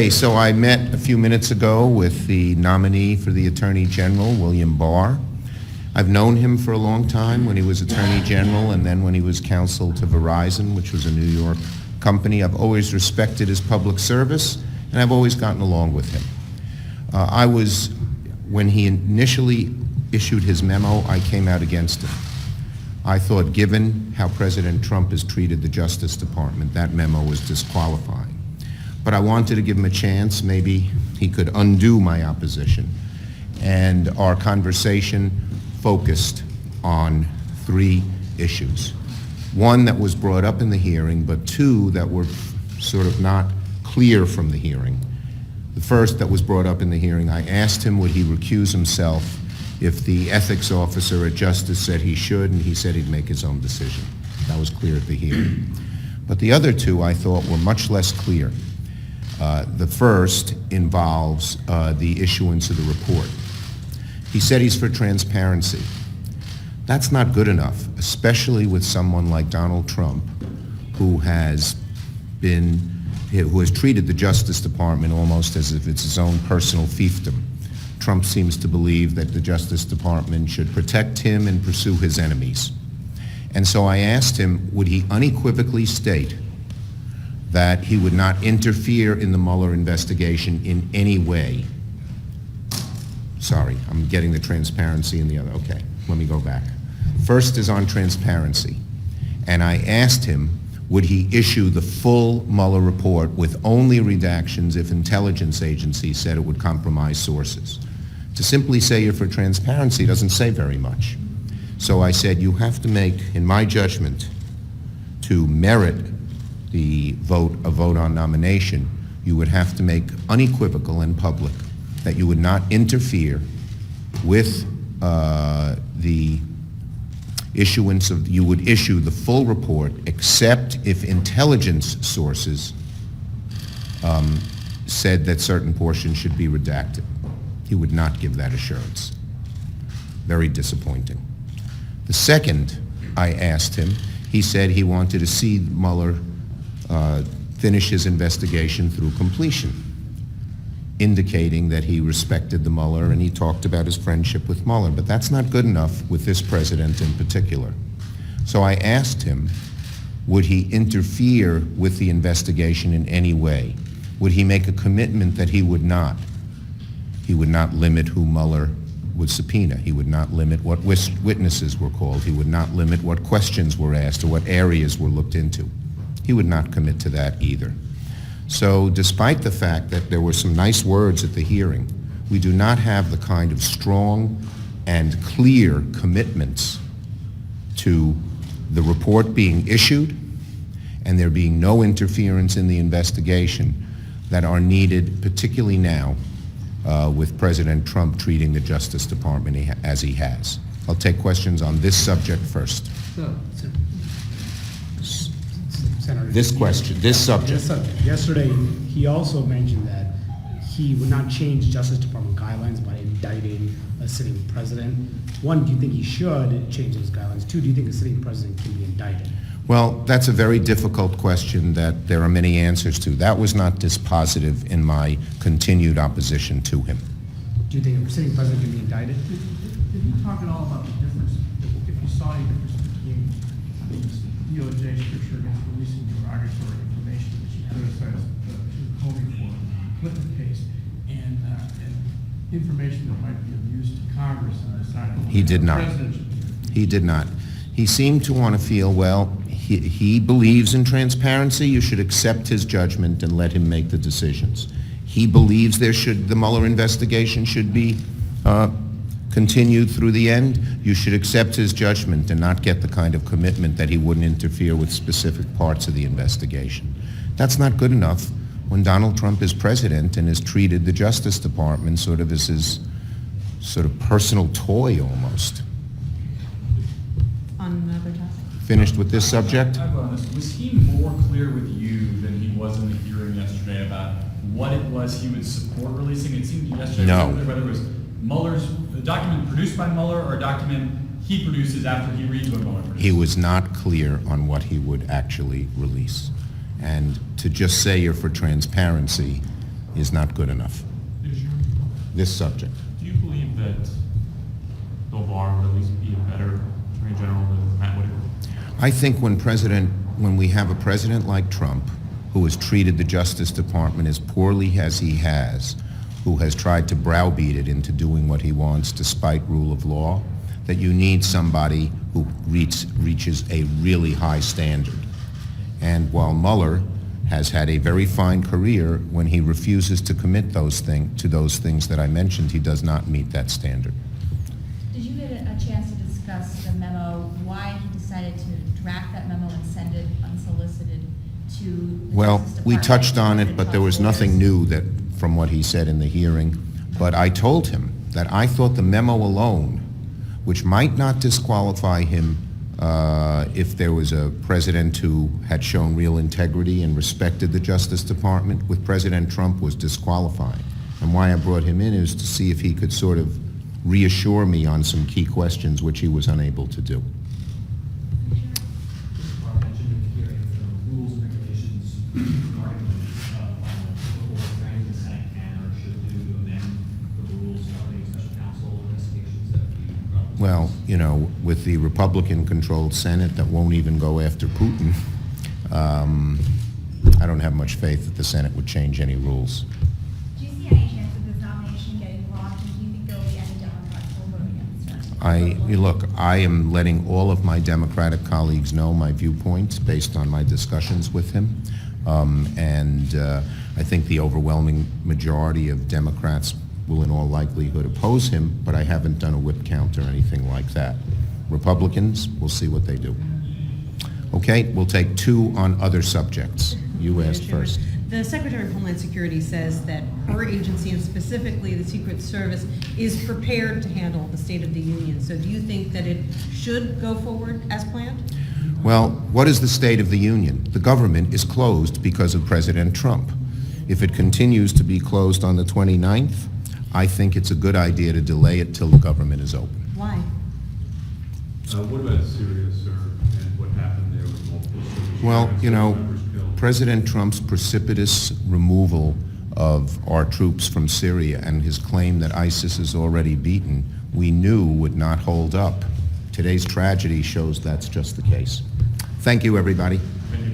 Okay, so I met a few minutes ago with the nominee for the Attorney General, William Barr. I've known him for a long time when he was Attorney General and then when he was counsel to Verizon, which was a New York company. I've always respected his public service, and I've always gotten along with him. When he initially issued his memo, I came out against him. I thought, given how President Trump has treated the Justice Department, that memo was disqualifying. But I wanted to give him a chance. Maybe he could undo my opposition. And our conversation focused on three issues. One that was brought up in the hearing, but two that were sort of not clear from the hearing. The first that was brought up in the hearing, I asked him would he recuse himself if the ethics officer at Justice said he should, and he said he'd make his own decision. That was clear at the hearing. But the other two I thought were much less clear. The first involves the issuance of the report. He said he's for transparency. That's not good enough, especially with someone like Donald Trump, who has treated the Justice Department almost as if it's his own personal fiefdom. Trump seems to believe that the Justice Department should protect him and pursue his enemies. And so I asked him, would he unequivocally state that he would not interfere in the Mueller investigation in any way? Sorry, I'm getting the transparency in the other. Okay, let me go back. First is on transparency. And I asked him, would he issue the full Mueller report with only redactions if intelligence agencies said it would compromise sources? To simply say you're for transparency doesn't say very much. So I said, you have to make, in my judgment, to merit a vote on nomination, you would have to make unequivocal and public that you would not interfere with the issuance of, you would issue the full report except if intelligence sources said that certain portions should be redacted. He would not give that assurance. Very disappointing. The second, I asked him, he said he wanted to see Mueller finish his investigation through completion, indicating that he respected the Mueller and he talked about his friendship with Mueller. But that's not good enough with this president in particular. So I asked him, would he interfere with the investigation in any way? Would he make a commitment that he would not? He would not limit who Mueller would subpoena. He would not limit what witnesses were called. He would not limit what questions were asked or what areas were looked into. He would not commit to that either. So despite the fact that there were some nice words at the hearing, we do not have the kind of strong and clear commitments to the report being issued and there being no interference in the investigation that are needed, particularly now with President Trump treating the Justice Department as he has. I'll take questions on this subject first. Senator, this subject. Yesterday, he also mentioned that he would not change Justice Department guidelines by indicting a sitting president. One, do you think he should change those guidelines? Two, do you think a sitting president can be indicted? Well, that's a very difficult question that there are many answers to. That was not dispositive in my continued opposition to him. Do you think a sitting president can be indicted? Did he talk at all about the difference, if you saw any difference between DOJ stricture against releasing derogatory information that she criticized Comey for, Clinton case, and information that might be of use to Congress in deciding? He did not. He did not. He seemed to want to feel, well, he believes in transparency. You should accept his judgment and let him make the decisions. He believes the Mueller investigation should be continued through the end. You should accept his judgment and not get the kind of commitment that he wouldn't interfere with specific parts of the investigation. That's not good enough when Donald Trump is president and has treated the Justice Department sort of as his sort of personal toy almost. On another topic. Finished with this subject? Was he more clear with you than he was in the hearing yesterday about what it was he would support releasing? It seemed yesterday No. Whether it was the document produced by Mueller or a document he produces after he reads what Mueller produces. He was not clear on what he would actually release. And to just say you're for transparency is not good enough. This subject. Do you believe that Bill Barr would at least be a better Attorney General than Matt Whitaker? I think when we have a president like Trump, who has treated the Justice Department as poorly as he has, who has tried to browbeat it into doing what he wants despite rule of law, that you need somebody who reaches a really high standard. And while Mueller has had a very fine career, when he refuses to commit those things that I mentioned, he does not meet that standard. Did you get a chance to discuss the memo, why he decided to draft that memo and send it unsolicited to the Well, Justice we Department touched on it, and but there was trust nothing holders? new that, from what he said in the hearing. But I told him that I thought the memo alone, which might not disqualify him if there was a president who had shown real integrity and respected the Justice Department, with President Trump was disqualifying. And why I brought him in is to see if he could sort of reassure me on some key questions, which he was unable to do. Barr mentioned in the hearing the rules and regulations regarding before granting the Senate can or should do to amend the rules governing special counsel investigations that we Well, you know, with the Republican-controlled Senate that won't even go after Putin, I don't have much faith that the Senate would change any rules. Do you see any chance of this nomination getting blocked, and do you think there will be any Democrats who will vote against it? Look, I am letting all of my Democratic colleagues know my viewpoints based on my discussions with him. I think the overwhelming majority of Democrats will in all likelihood oppose him, but I haven't done a whip count or anything like that. Republicans, we'll see what they do. Okay, we'll take two on other subjects. You asked first. The Secretary of Homeland Security says that her agency, and specifically the Secret Service, is prepared to handle the State of the Union. So do you think that it should go forward as planned? Well, what is the State of the Union? The government is closed because of President Trump. If it continues to be closed on the 29th, I think it's a good idea to delay it till the government is open. Why? What about Syria, sir, and what happened there with multiple civilians? Well, you know, Members killed. President Trump's precipitous removal of our troops from Syria and his claim that ISIS is already beaten, we knew would not hold up. Today's tragedy shows that's just the case. Thank you, everybody. Thank you.